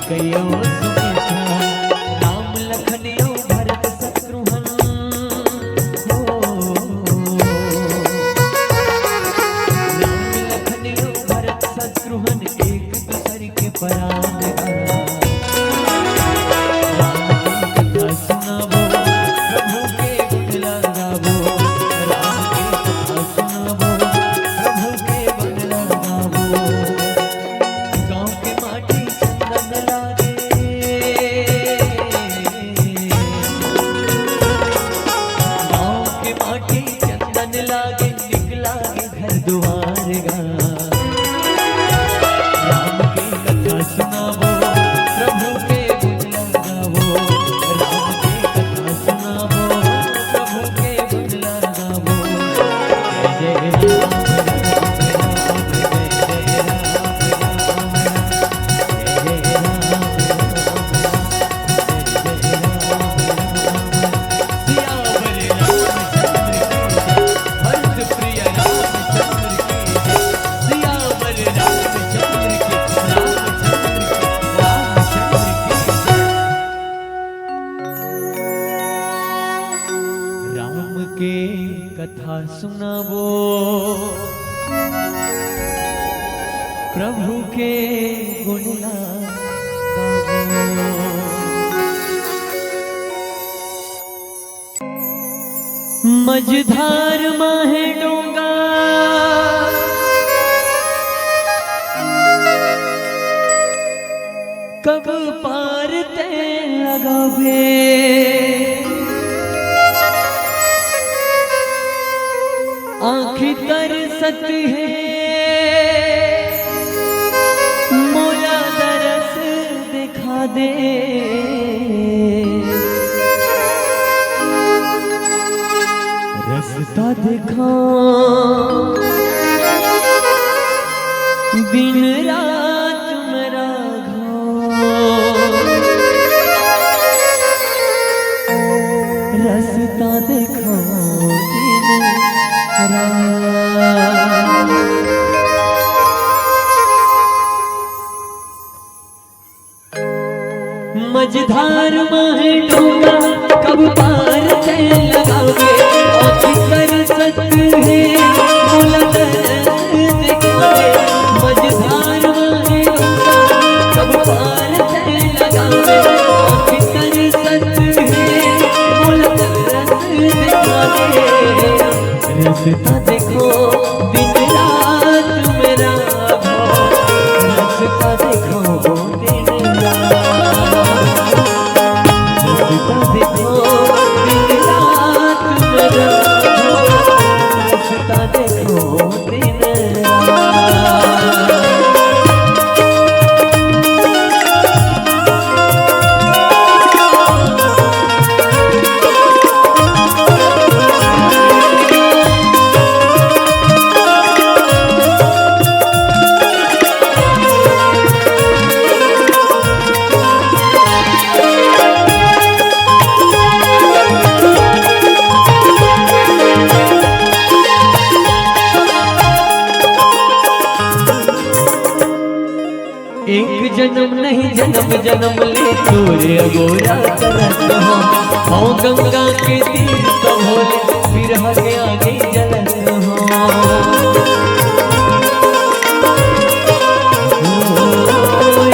कैकेयो सुमित्रा राम लखन भरत शत्रुघ्न हो राम लखन भरत शत्रुघ्न एक दूसरे के परान कथा सुनावो प्रभु के गुण गावो। मझधार माहे डोंगा कब पार ते लगावे आँखी तरसत है मोला दरस दिखा दे रास्ता दिखा दिन रात मेरा रास्ता दिखा मझधार माहे डोंगा कब पार ते लगावे आँखी तरसत है मोला दरस दिखावे। मझधार माहे डोंगा कब पार ते लगावे आँखी तरसत है मोला दरस दिखावे रास्ता देखो दिन रात मेरा रास्ता देखो दिन रात रास्ता देखो दिन रात मेरा रास्ता देखो दिन एक जन्म नहीं जन्म जन्म ले तोरे अगोरा करत हो गंगा के तीर तो भोले फिर आगे आगे जलत हो।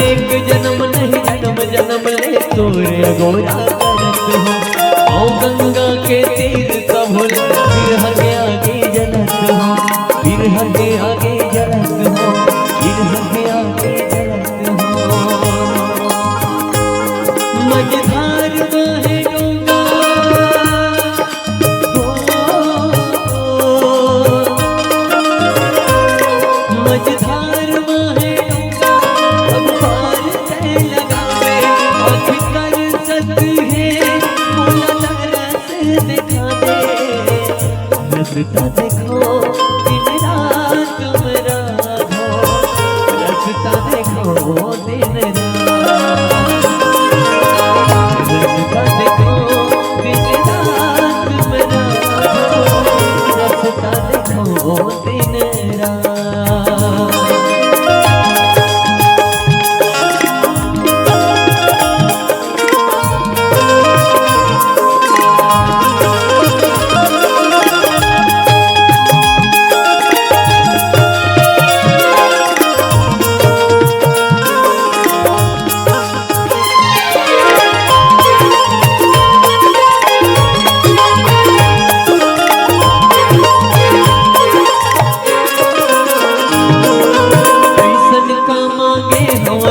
एक जन्म नहीं जन्म जन्म ले तोरे अगोरा करत हो गंगा के तीर तो भोले फिर आगे आगे जलत हो फिर आगे आगे जलत हो फिर आगे आगे मझधार माहे डोंगा मझधार माहे डोंगा अब पार ते लगावे आँखी तरसत है मोला दरस दिखा दे रास्ता देखो दिन रात मेरा रास्ता देखो दिन रात रास्ता देखो दिन रात मेरा रास्ता देखो दिन रात।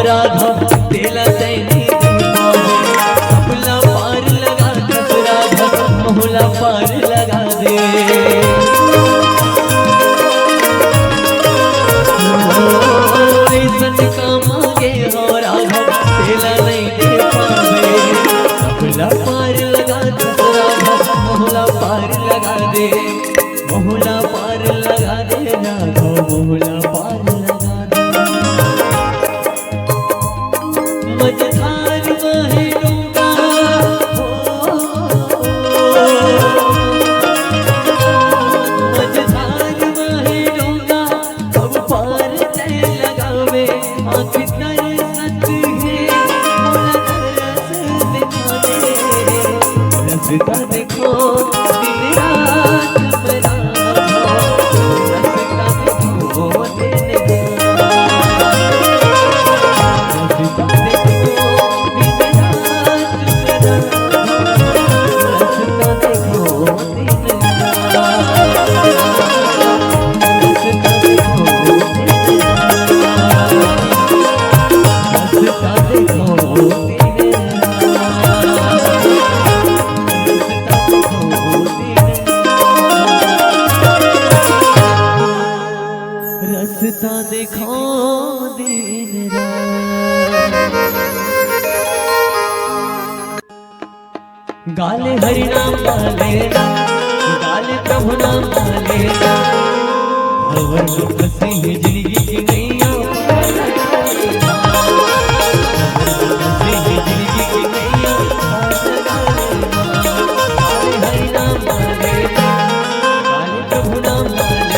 राधा तेला तैनी सबला पार लगा दे राधा मोहला पार लगा दे ऐसन का मांगे हो राधा तेला नहीं दे पावे सबला पार लगा दे राधा मोहला पार लगा दे मोहला पार लगा दे राधा मोहला पार लगा दे मझधार माहे डूबा मझधार माहे डूबा अब पार तय लगावे आँख तरसत है रसता देखो दिन रात मेरा रसता देखो दिन रसता देखो दिन रात मेरा रसता देखो दिन रसता देखो दिन रसता देखो रसता देखो दिन गाले हरि नाम गाले गाले प्रभु नाम गाले भवर में फंसे हैं जिंदगी की नैया फंसे हैं जिंदगी की नैया गाले हरि नाम गाले गाले प्रभु नाम गाले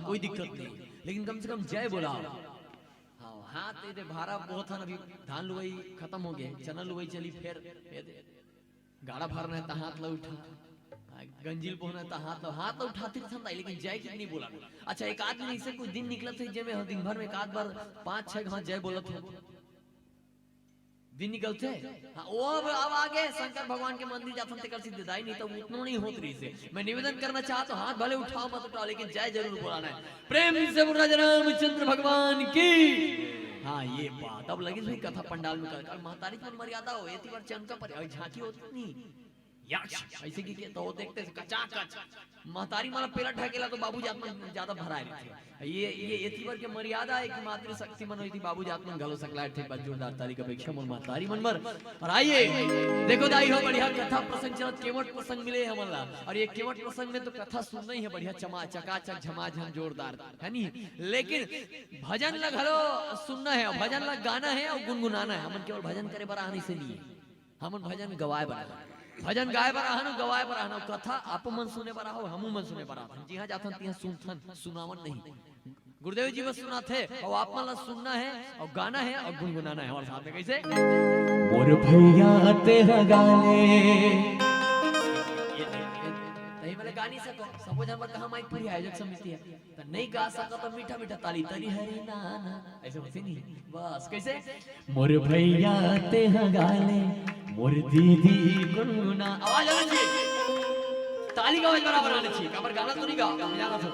कोई दिक्कत नहीं, लेकिन कम से कम जय बोला। हाँ हाथ तेरे भारा बहुत था, अभी धान लुवाई खत्म हो गया, चना लुवाई चली, फिर गाड़ा भरना है तो हाथ ला उठा, गंजील पहना था हाथ ला उठाते था, लेकिन जय कितनी बोला। अच्छा एक आदमी से कुछ दिन निकला थे जब मैं दिन भर में एक आध बार 5-6 घंटे जय बोला था, दिन निकलते हाँ, वो अब आगे शंकर भगवान के मंदिर जाते कर सिद्धिदाई, नहीं तो उतना नहीं होती रही से। मैं निवेदन करना चाहता हूँ, हाथ भले उठाओ मत उठाओ, लेकिन जय जरूर बोलाना है। प्रेम से राजा रामचंद्र भगवान की। हाँ ये बात अब लगी भाई कथा पंडाल में कर महतारी पर मर्यादा हो एती बार चंका पर झांकी होती नहीं ऐसे की तो देखते कचाकच महतारी माला पेला ढकेला तो बाबू जात में ज्यादा भराए थे ये एती बार के मर्यादा है कि मातृ शक्ति मन होती बाबू जात में घलो सकलाए थे बस जोरदार तारी का अपेक्षा मोर महतारी मन पर और आइए देखो दाई हो बढ़िया कथा प्रसंग चलत केवट प्रसंग मिले हमला और ये केवट प्रसंग में तो कथा सुनना ही है बढ़िया चमा चकाचक झमाझम जोरदार है नहीं लेकिन भजन लग हलो सुनना है भजन लग गाना है और गुनगुनाना है हमन केवल भजन करे बरा आने से नहीं हमन भजन गवाए बरा भजन गाय बरा हनु गवाए बरा हनु कथा आप मन सुने बरा हो हमू मन सुने बरा जी हां जाथन तिहां सुनथन सुनावन नहीं गुरुदेव जी बस सुना थे और आप मन सुनना है और गाना है और गुनगुनाना है और साथ में कैसे मोर भैया तेरा गाने नहीं मैंने गा नहीं सको सबो जन कहा माइक पर आयोजक समिति है तो नहीं गा सका तो मीठा मीठा ताली तरी हरी नाना ऐसे होती नहीं बस कैसे मोर भैया तेरा गाने मोर दीदी गुनगुना आवाज आना चाहिए ताली का आवाज बराबर आना चाहिए काबर गाना तो नहीं गा जाना था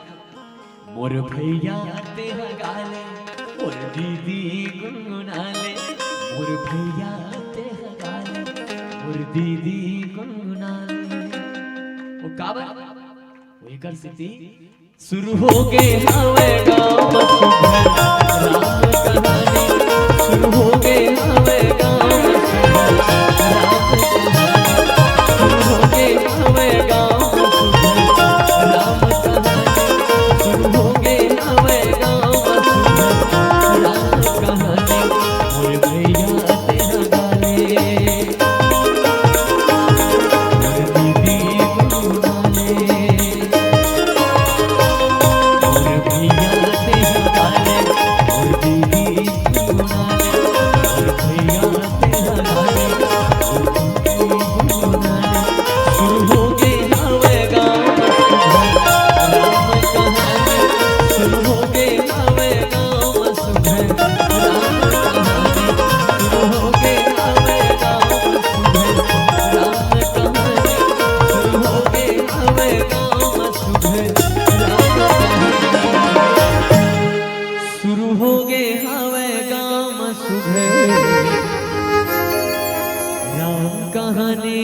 मोर भैया तेरा गाले मोर दीदी गुनगुना ले मोर भैया तेरा गाले मोर दीदी गुनगुना ले वो काबर वो एकर स्थिति शुरू हो गए हवे गाँव राम कहानी शुरू हो गए हवे गाँव कहानी